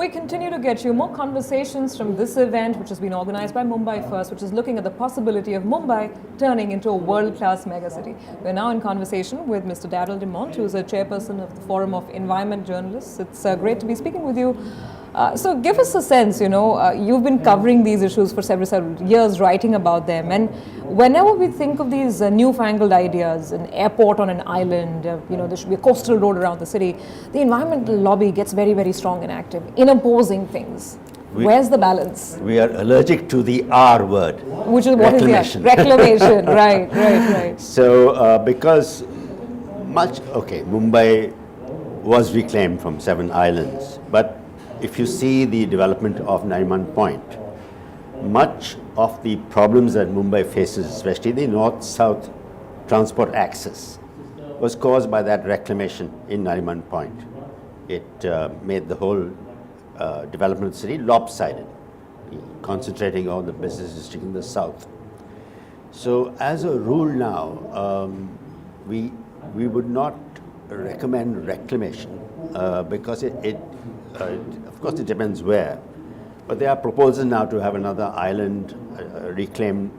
we continue to get you more conversations from this event, which has been organized by Mumbai First, which is looking at the possibility of Mumbai turning into a world-class megacity. We're now in conversation with Mr. Darryl, who is a chairperson of the Forum of Environment Journalists. It's great to be speaking with you. So give us a sense, you've been covering these issues for several years, writing about them, and whenever we think of these newfangled ideas, an airport on an island, there should be a coastal road around the city, the environmental lobby gets very, very strong and active in opposing things. Where's the balance? We are allergic to the R word. Which is what reclamation. Is reclamation, right. So because Mumbai was reclaimed from 7 islands, but if you see the development of Nariman Point, much of the problems that Mumbai faces, especially the north-south transport access, was caused by that reclamation in Nariman Point. It made the whole development of the city lopsided, concentrating all the business district in the south. So as a rule now, we would not recommend reclamation because of course it depends where, but there are proposals now to have another island reclaimed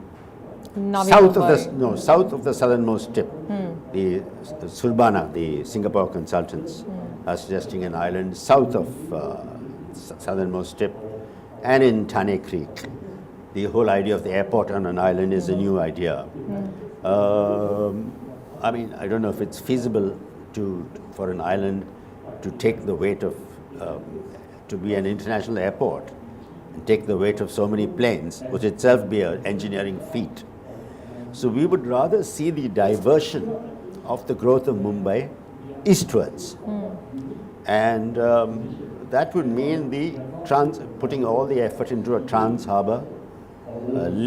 south of the southernmost tip. The Surbana, the Singapore consultants, are suggesting an island south of southernmost tip, and in Thane Creek. The whole idea of the airport on an island is a new idea. I mean, I don't know if it's feasible for an island to take the weight of to be an international airport and take the weight of so many planes, which itself be an engineering feat. So we would rather see the diversion of the growth of Mumbai eastwards. And that would mean putting all the effort into a trans-harbour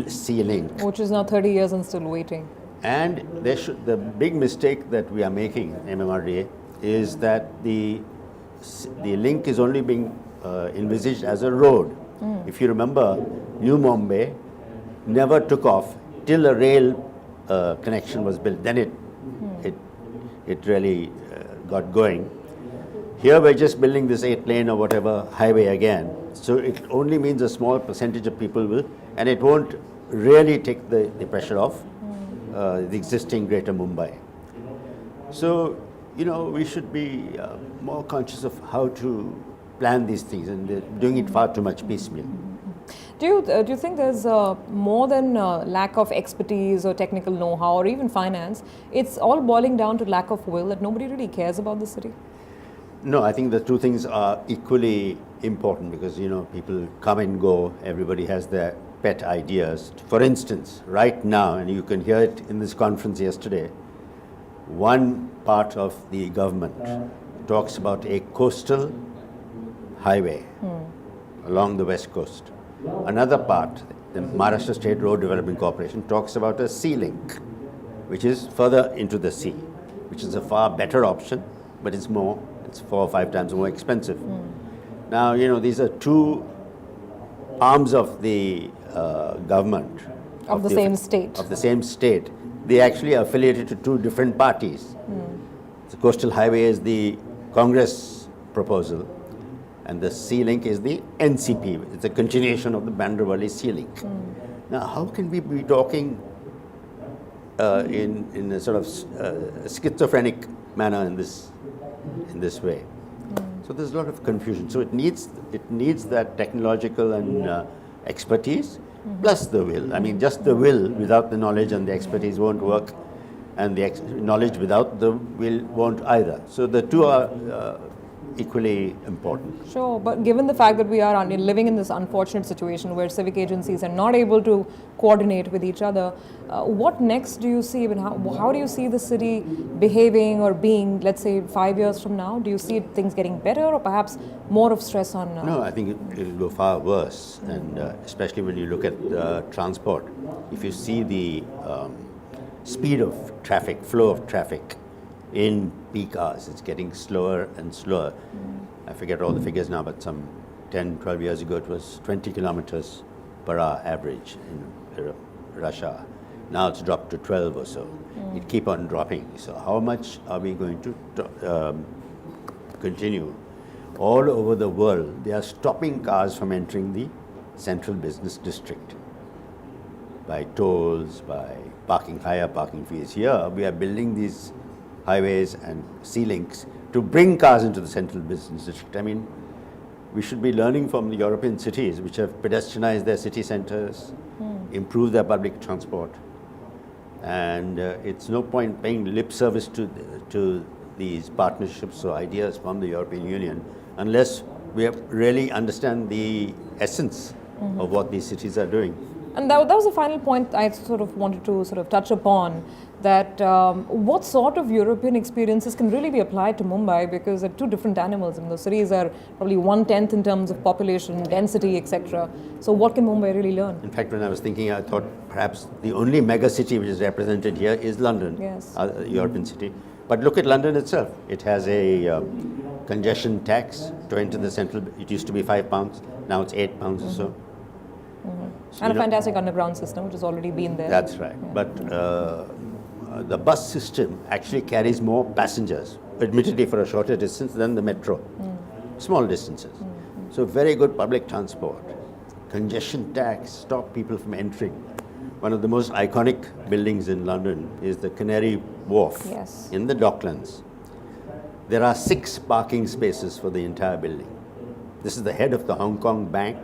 sea link. Which is now 30 years and still waiting. And the big mistake that we are making, MMRDA, is that the link is only being envisaged as a road. If you remember, New Mumbai never took off till a rail connection was built. Then it really got going. Here we're just building this 8-lane or whatever highway again. So it only means a small percentage of people will, and it won't really take the pressure off the existing Greater Mumbai. So, we should be more conscious of how to plan these things, and they're doing it far too much piecemeal. Do you think there's more than lack of expertise or technical know-how or even finance? It's all boiling down to lack of will, that nobody really cares about the city? No, I think the two things are equally important because, people come and go, everybody has their pet ideas. For instance, right now, and you can hear it in this conference yesterday, one part of the government talks about a coastal highway along the west coast. Another part, the Maharashtra State Road Development Corporation, talks about a sea link, which is further into the sea, which is a far better option, but it's 4 or 5 times more expensive. Now, these are two arms of the government. Of the same state. Of the same state. They actually are affiliated to 2 different parties. The coastal highway is the Congress proposal, and the sea link is the NCP. It's a continuation of the Bandra-Worli sea link. Now, how can we be talking in a sort of schizophrenic manner in this way? So there's a lot of confusion. So it needs that technological and expertise plus the will. I mean, just the will without the knowledge and the expertise won't work, and the knowledge without the will won't either. So the two are equally important. Sure, but given the fact that we are living in this unfortunate situation where civic agencies are not able to coordinate with each other, what next do you see? I mean, how do you see the city behaving or being, let's say, 5 years from now? Do you see things getting better or perhaps more of stress on? No, I think it'll go far worse, and especially when you look at transport. If you see the speed of traffic, flow of traffic in peak hours, it's getting slower and slower. I forget all the figures now, but some 10, 12 years ago it was 20 kilometers per hour average in rush hour. Now it's dropped to 12 or so. It keep on dropping. So how much are we going to continue all over the world, they are stopping cars from entering the central business district by tolls, by higher parking fees. Here, we are building these highways and sea links to bring cars into the central business district. I mean, we should be learning from the European cities which have pedestrianized their city centers, improved their public transport. And it's no point paying lip service to these partnerships or ideas from the European Union unless we really understand the essence of what these cities are doing. And that was the final point I sort of wanted to sort of touch upon, that what sort of European experiences can really be applied to Mumbai, because they're two different animals. I mean, those cities are probably 1/10 in terms of population, density, etc. So what can Mumbai really learn? In fact, when I was thinking, I thought perhaps the only mega city which is represented here is London, Yes. A European city. But look at London itself. It has a congestion tax to enter the central. It used to be £5, now it's £8 or so. So, And a fantastic underground system, which has already been there. That's right. But the bus system actually carries more passengers, admittedly for a shorter distance than the metro, small distances. So very good public transport. Congestion tax stop people from entering. One of the most iconic buildings in London is the Canary Wharf Yes. in the Docklands. There are 6 parking spaces for the entire building. This is the head of the Hong Kong Bank,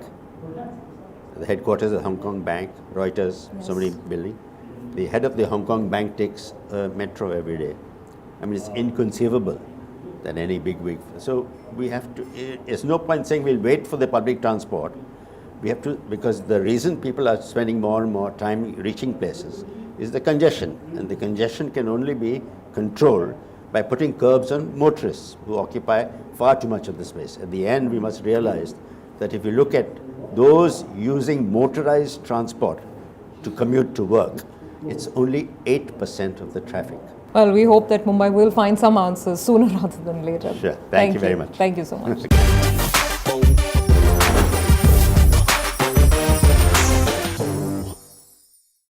the headquarters of the Hong Kong Bank, Reuters, so many building. The head of the Hong Kong Bank takes a metro every day. I mean, it's inconceivable that any bigwig. So we have to, there's no point saying we'll wait for the public transport. We have to, because the reason people are spending more and more time reaching places is the congestion. And the congestion can only be controlled by putting curbs on motorists who occupy far too much of the space. At the end, we must realize that if you look at those using motorized transport to commute to work, it's only 8% of the traffic. Well, we hope that Mumbai will find some answers sooner rather than later. Sure. Thank you very much. Thank you so much.